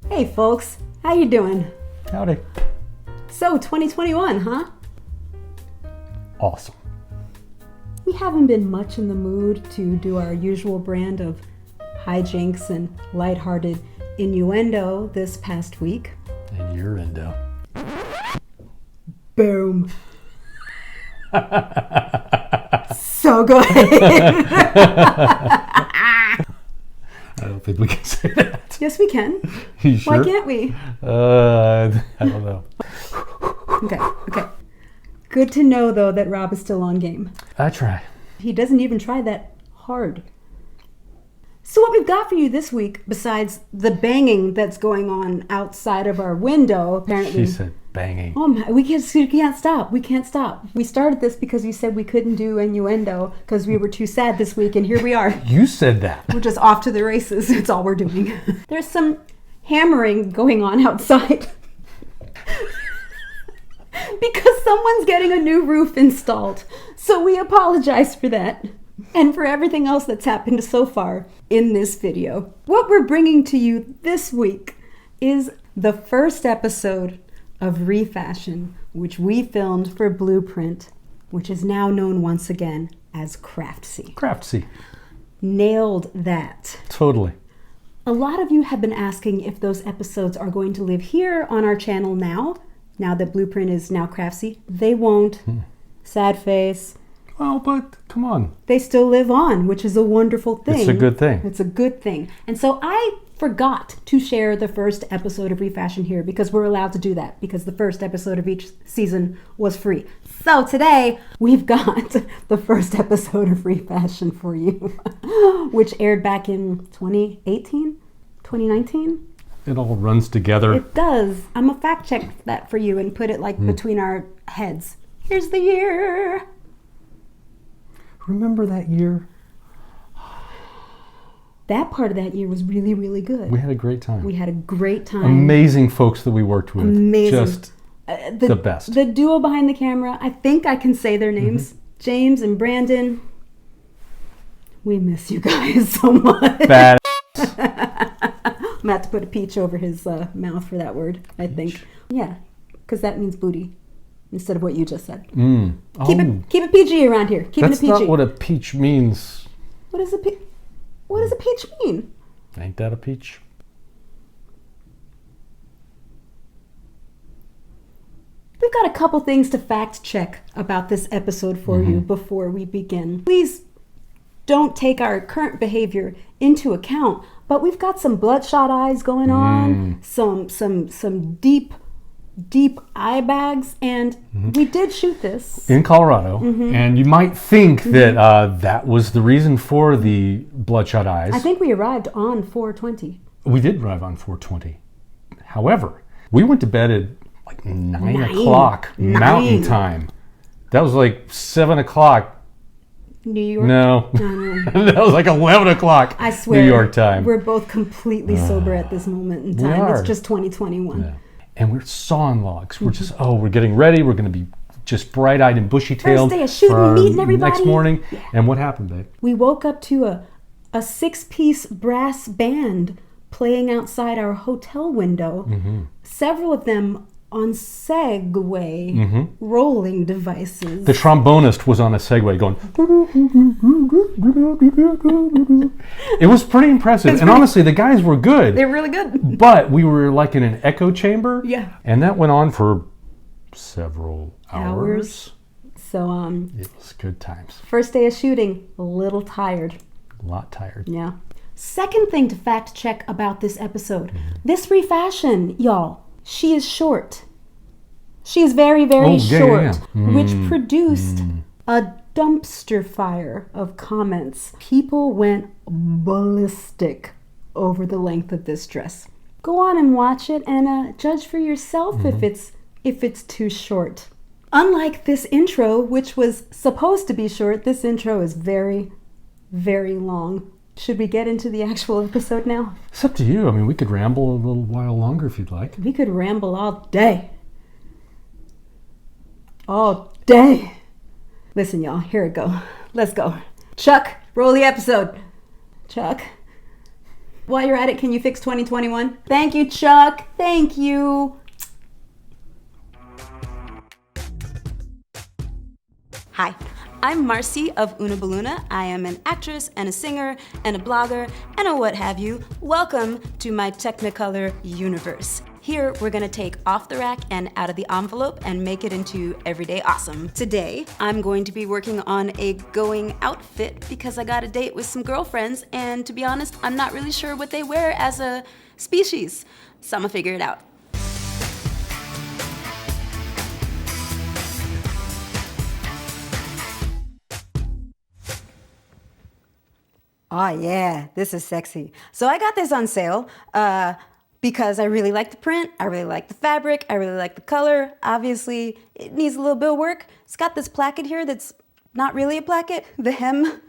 Hey folks, how you doing? Howdy. So 2021, huh? Awesome. We haven't been much in the mood to do our usual brand of hijinks and lighthearted innuendo this past week. And you're endo. Boom. So good. I don't think we can say that. Yes, we can. You sure? Why can't we? I don't know. Okay. Good to know, though, that Rob is still on game. I try. He doesn't even try that hard. So what we've got for you this week, besides the banging that's going on outside of our window, apparently... She said banging. Oh my, we can't stop. We can't stop. We started this because you said we couldn't do innuendo because we were too sad this week, and here we are. You said that. We're just off to the races. It's all we're doing. There's some hammering going on outside. Because someone's getting a new roof installed. So we apologize for that. And for everything else that's happened so far in this video. What we're bringing to you this week is the first episode of Refashion, which we filmed for Blueprint, which is now known once again as Craftsy. Craftsy. Nailed that. Totally. A lot of you have been asking if those episodes are going to live here on our channel now that Blueprint is now Craftsy. They won't. Sad face. Well, but come on. They still live on, which is a wonderful thing. It's a good thing. It's a good thing. And so I forgot to share the first episode of Refashion here because we're allowed to do that because the first episode of each season was free. So today we've got the first episode of Refashion for you, which aired back in 2018, 2019. It all runs together. It does. I'm gonna fact check that for you and put it like between our heads. Here's the year. Remember that year? That part of that year was really, really good. We had a great time. We had a great time. Amazing folks that we worked with. Amazing. Just the best. The duo behind the camera, I think I can say their names. James and Brandon. We miss you guys so much. Bad. I'm going to have to put a peach over his mouth for that word, I think. Yeah, because that means booty instead of what you just said. Keep it PG around here. Keep That's it PG. not what a peach means. What does a peach mean? Ain't that a peach? We've got a couple things to fact check about this episode for you before we begin. Please don't take our current behavior into account, but we've got some bloodshot eyes going on, some deep eye bags, and we did shoot this in Colorado, and you might think that that was the reason for the bloodshot eyes. I think we arrived on 4/20. We did arrive on 4/20. However, we went to bed at like 9 o'clock Mountain Time. That was like 7 o'clock. New York? No. That was like 11 o'clock I swear, New York time. We're both completely sober at this moment in time. are. It's just 2021. Yeah. And we're sawing logs. We're just, we're getting ready. We're going to be just bright-eyed and bushy-tailed. First day of shooting, meeting everybody. Next morning. Yeah. And what happened, babe? We woke up to a 6-piece brass band playing outside our hotel window. Several of them on Segway rolling devices. The trombonist was on a Segway going... It was pretty impressive. And honestly, the guys were good. They're really good. But we were like in an echo chamber. Yeah. And that went on for several hours. So, It was good times. first day of shooting, a little tired. A lot tired. Yeah. Second thing to fact check about this episode. This Refashion, y'all, she is short. She is very, very short, which produced a dumpster fire of comments. People went ballistic over the length of this dress. Go on and watch it and judge for yourself if it's too short. Unlike this intro, which was supposed to be short, this intro is very, very long. Should we get into the actual episode now? It's up to you. I mean, we could ramble a little while longer if you'd like. We could ramble all day. All day. Listen, y'all, here it go. Let's go. Chuck, roll the episode. Chuck. While you're at it, can you fix 2021? Thank you, Chuck. Thank you. Hi, I'm Marcy of Una Baluna. I am an actress and a singer and a blogger and a what have you. Welcome to my Technicolor universe. Here, we're gonna take off the rack and out of the envelope and make it into everyday awesome. Today, I'm going to be working on a going outfit because I got a date with some girlfriends, and to be honest, I'm not really sure what they wear as a species, so I'm gonna figure it out. Oh yeah, this is sexy. So I got this on sale because I really like the print, I really like the fabric, I really like the color. Obviously, it needs a little bit of work. It's got this placket here that's not really a placket. The hem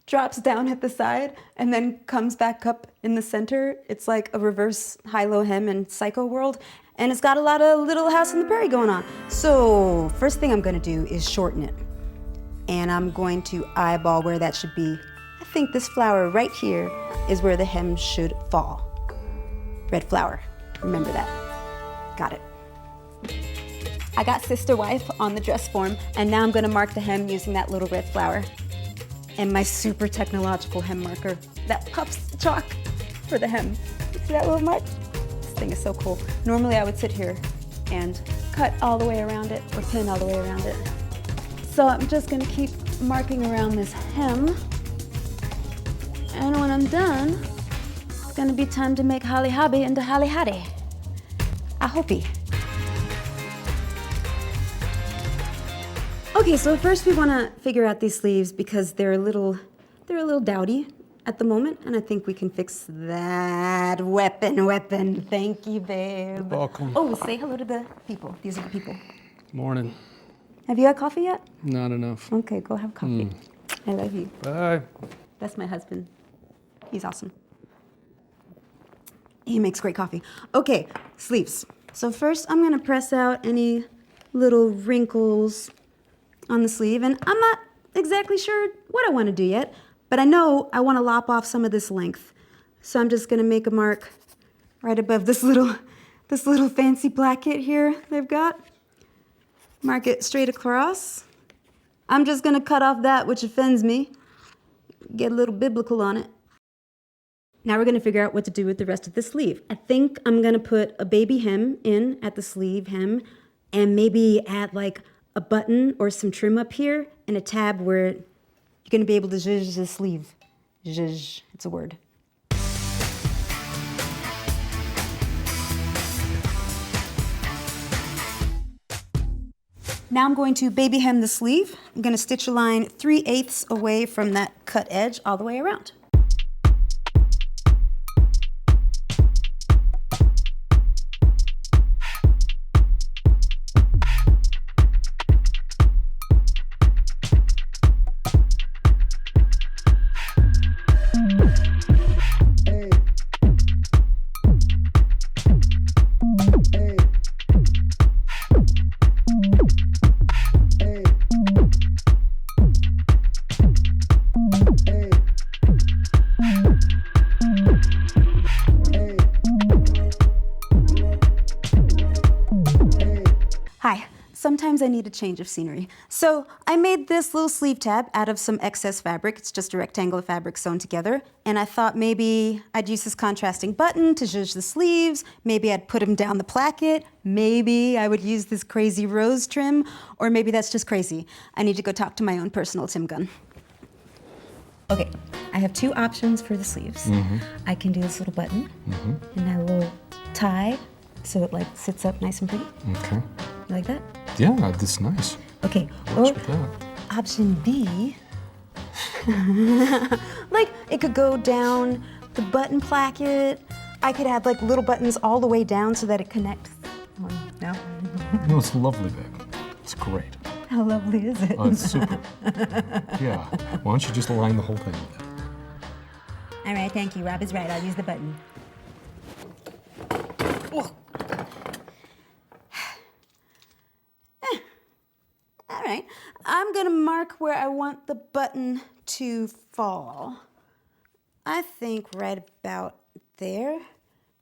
drops down at the side and then comes back up in the center. It's like a reverse high-low hem in Psycho World. And it's got a lot of Little House on the Prairie going on. So first thing I'm gonna do is shorten it. And I'm going to eyeball where that should be. I think this flower right here is where the hem should fall. Red flower, remember that. Got it. I got Sister Wife on the dress form, and now I'm gonna mark the hem using that little red flower. And my super technological hem marker that puffs the chalk for the hem. See that little mark? This thing is so cool. Normally I would sit here and cut all the way around it or pin all the way around it. So I'm just gonna keep marking around this hem. And when I'm done, it's gonna be time to make Holly Hobby into Holly Hattie. I hope-y. Okay, so first we wanna figure out these sleeves because they're a little dowdy at the moment, and I think we can fix that. Weapon. Thank you, babe. Welcome. Oh, say hello to the people. These are the people. Morning. Have you had coffee yet? Not enough. Okay, go have coffee. I love you. Bye. That's my husband. He's awesome. He makes great coffee. Okay, sleeves. So first I'm gonna press out any little wrinkles on the sleeve, and I'm not exactly sure what I wanna do yet, but I know I wanna lop off some of this length. So I'm just gonna make a mark right above this little fancy placket here they've got. Mark it straight across. I'm just gonna cut off that which offends me. Get a little biblical on it. Now we're gonna figure out what to do with the rest of the sleeve. I think I'm gonna put a baby hem in at the sleeve hem and maybe add like a button or some trim up here and a tab where you're gonna be able to zhuzh the sleeve. Zhuzh, it's a word. Now I'm going to baby hem the sleeve. I'm gonna stitch a line 3/8 away from that cut edge all the way around. Hi, sometimes I need a change of scenery. So I made this little sleeve tab out of some excess fabric. It's just a rectangle of fabric sewn together. And I thought maybe I'd use this contrasting button to zhuzh the sleeves. Maybe I'd put them down the placket. Maybe I would use this crazy rose trim. Or maybe that's just crazy. I need to go talk to my own personal Tim Gun. Okay, I have two options for the sleeves. I can do this little button and that little tie so it like sits up nice and pretty. Okay. You like that? Yeah, that's nice. Okay, Works or with that. option B, like it could go down the button placket. I could have like little buttons all the way down so that it connects. No? No, it's lovely, babe. It's great. How lovely is it? Oh, it's super. Yeah. Why don't you just align the whole thing with it? All right, thank you. Rob is right. I'll use the button. All right, I'm gonna mark where I want the button to fall. I think right about there.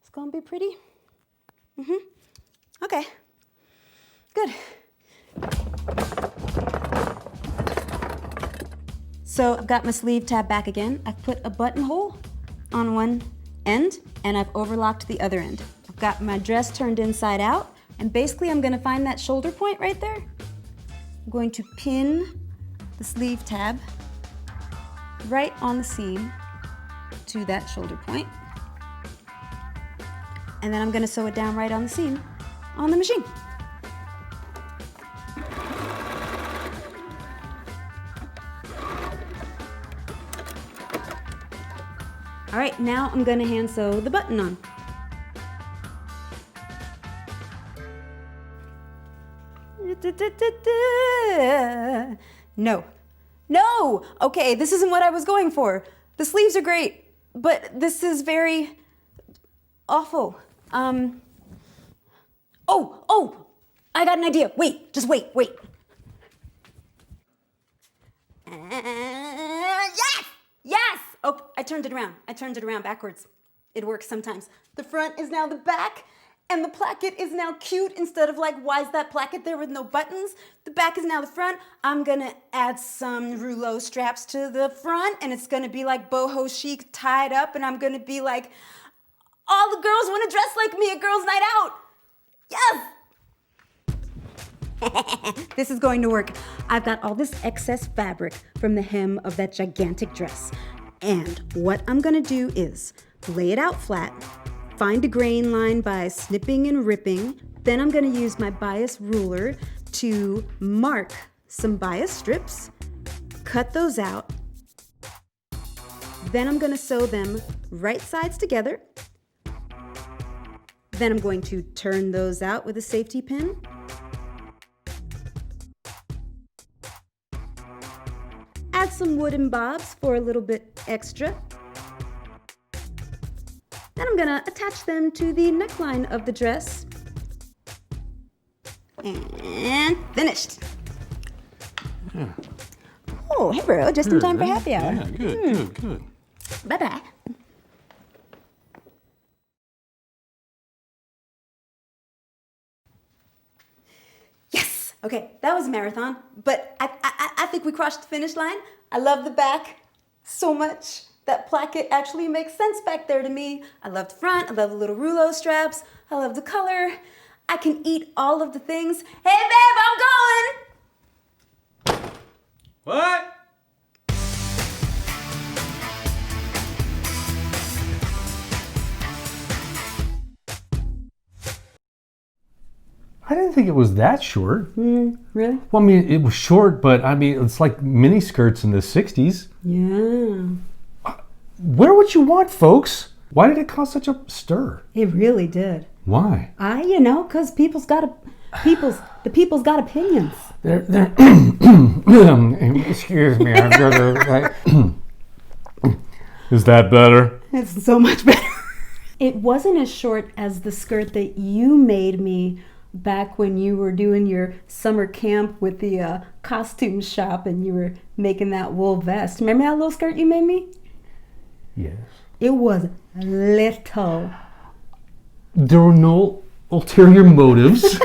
It's gonna be pretty. Okay, good. So I've got my sleeve tab back again. I've put a buttonhole on one end and I've overlocked the other end. I've got my dress turned inside out, and basically I'm gonna find that shoulder point right there. I'm going to pin the sleeve tab right on the seam to that shoulder point. And then I'm gonna sew it down right on the seam on the machine. All right, now I'm gonna hand sew the button on. No, okay, this isn't what I was going for. The sleeves are great, but this is very awful. Oh, I got an idea. Wait, just wait. Yes! Oh, I turned it around. Backwards. It works sometimes. The front is now the back, and the placket is now cute instead of like, why is that placket there with no buttons? The back is now the front. I'm gonna add some rouleau straps to the front, and it's gonna be like boho chic tied up, and I'm gonna be like, all the girls wanna dress like me at girls' night out. Yes! This is going to work. I've got all this excess fabric from the hem of that gigantic dress. And what I'm gonna do is lay it out flat, find a grain line by snipping and ripping. Then I'm gonna use my bias ruler to mark some bias strips, cut those out. Then I'm gonna sew them right sides together. Then I'm going to turn those out with a safety pin. Add some wooden bobs for a little bit extra. Then I'm gonna attach them to the neckline of the dress. And finished. Yeah. Oh, hey bro, just in time for happy hour. Yeah, good. Bye-bye. Yes! Okay, that was a marathon, but I think we crossed the finish line. I love the back so much. That placket actually makes sense back there to me. I love the front, I love the little rouleau straps, I love the color. I can eat all of the things. Hey babe, I'm going! What? I didn't think it was that short. Really? Well, I mean, it was short, but I mean, it's like mini skirts in the 60s. Yeah. Wear what you want, folks. Why did it cause such a stir? It really did. Why? Because the people's got opinions. They're excuse me, I've got to. Is that better? It's so much better. It wasn't as short as the skirt that you made me back when you were doing your summer camp with the costume shop and you were making that wool vest. Remember that little skirt you made me? Yes. It was little. There were no ulterior motives.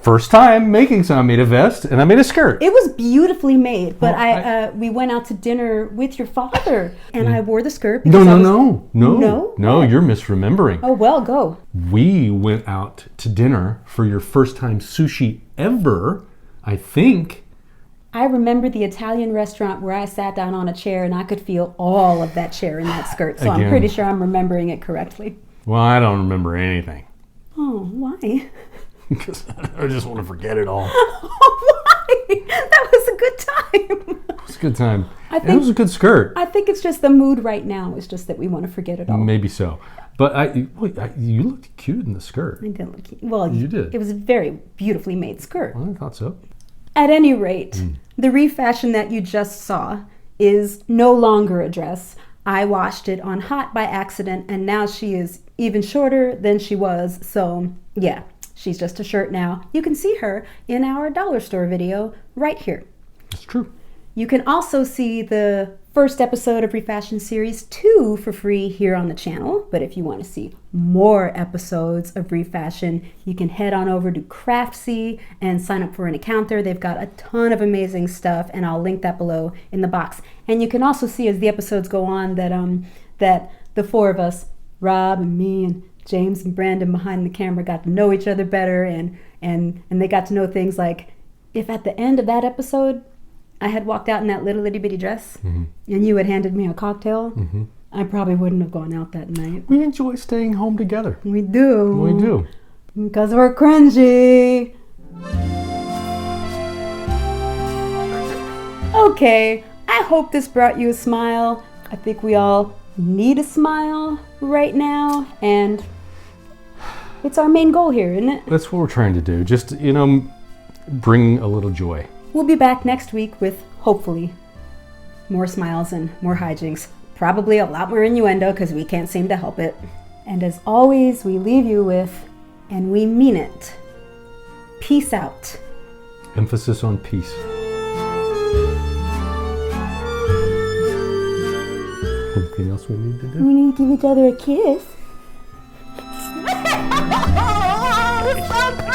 First time making some, I made a vest and I made a skirt. It was beautifully made, but we went out to dinner with your father and I wore the skirt. No, No? you're misremembering. Oh, well, go. We went out to dinner for your first time sushi ever, I think. I remember the Italian restaurant where I sat down on a chair and I could feel all of that chair in that skirt. So I'm pretty sure I'm remembering it correctly. Well, I don't remember anything. Oh, why? Because I just want to forget it all. Why? That was a good time. It was a good time. It was a good skirt. I think it's just the mood right now. It's just that we want to forget it all. Maybe so. But you looked cute in the skirt. I did look cute. Well, you did. It was a very beautifully made skirt. Well, I thought so. At any rate, the refashion that you just saw is no longer a dress. I washed it on hot by accident, and now she is even shorter than she was. So, yeah, she's just a shirt now. You can see her in our dollar store video right here. That's true. You can also see the first episode of Refashion Series 2 for free here on the channel. But if you want to see more episodes of Refashion, you can head on over to Craftsy and sign up for an account there. They've got a ton of amazing stuff, and I'll link that below in the box. And you can also see as the episodes go on that the four of us, Rob and me and James and Brandon behind the camera, got to know each other better, and they got to know things like, if at the end of that episode I had walked out in that little itty bitty dress and you had handed me a cocktail, I probably wouldn't have gone out that night. We enjoy staying home together. We do. We do. Because we're cringy. Okay, I hope this brought you a smile. I think we all need a smile right now, and it's our main goal here, isn't it? That's what we're trying to do. Just, bring a little joy. We'll be back next week with, hopefully, more smiles and more hijinks. Probably a lot more innuendo because we can't seem to help it. And as always, we leave you with, and we mean it, peace out. Emphasis on peace. Anything else we need to do? We need to give each other a kiss. You're such a boy!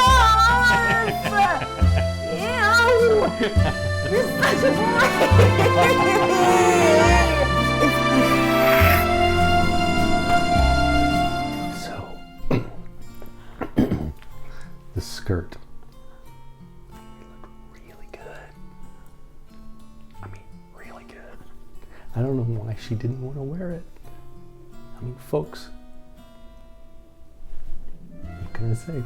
So, the skirt. It looked really good. I mean, really good. I don't know why she didn't want to wear it. I mean, folks, what can I say?